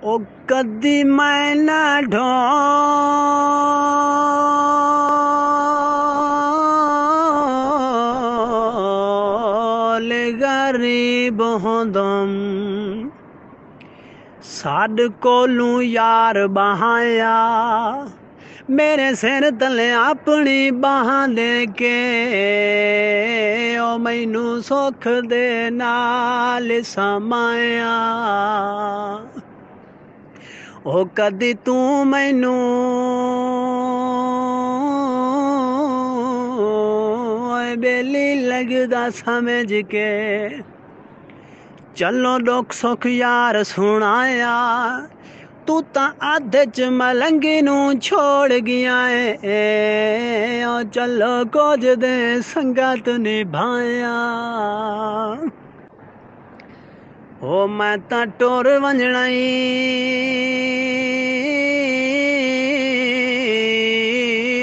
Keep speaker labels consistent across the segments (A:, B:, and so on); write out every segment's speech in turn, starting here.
A: ओ कदी मैं ना ढोल गरीब होंदम साड कोलू यार बहाया मेरे सिर तले अपनी बाह दे के ओ मैनू सुख दे नाल समाया ओ कदी तू मैनू बेली लगदा समझ के चलो दुख सुख यार सुनाया तू तां अधे च मलंगी नू छोड़ गया है ओ चलो कुछ दे संगत निभाया ओ मैं तां टुर वंजणा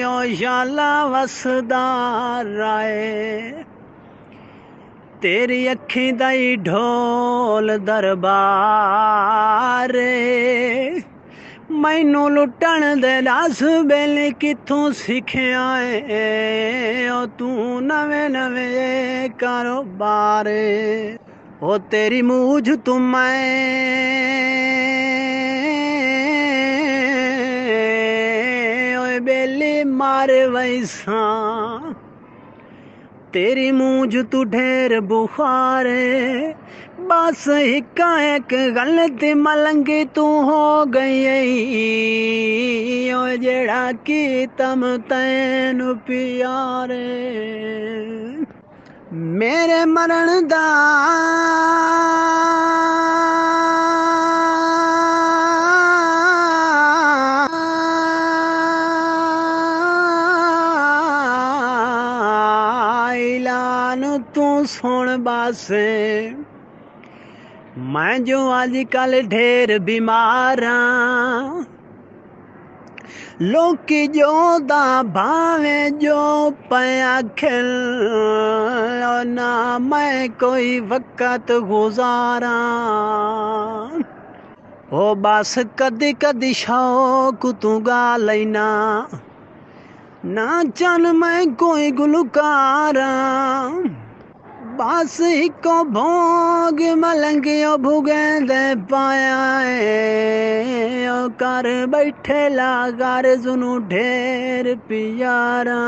A: ओ शाला वसदा राए तेरी अखी दाई ढोल दरबार मैनू लुटण दे दस बेले किथों सिखिया है ओ तू नवे नवे कारोबार ओ तेरी मूझ तू मैं बेली मार वैसा तेरी मूझ तू ढेर बुखारे बस हिक्का एक गलती मलंगी तू हो गई ओ जेड़ा की तम तैन प्यारे मेरे मरण दा तू सुन बासे मैं जो आजकल ढेर बीमार हाँ लोकी जो दा भावे जो पया खिल ना मैं कोई वक्त गुजारा ओ बस कदी कदी शौक तू गा लेना ना चन मैं कोई गुलकारा बस इको भोग मलंगियो भुगे दे पाया ओ कर बैठे ला कर जुनू ढेर प्यारा।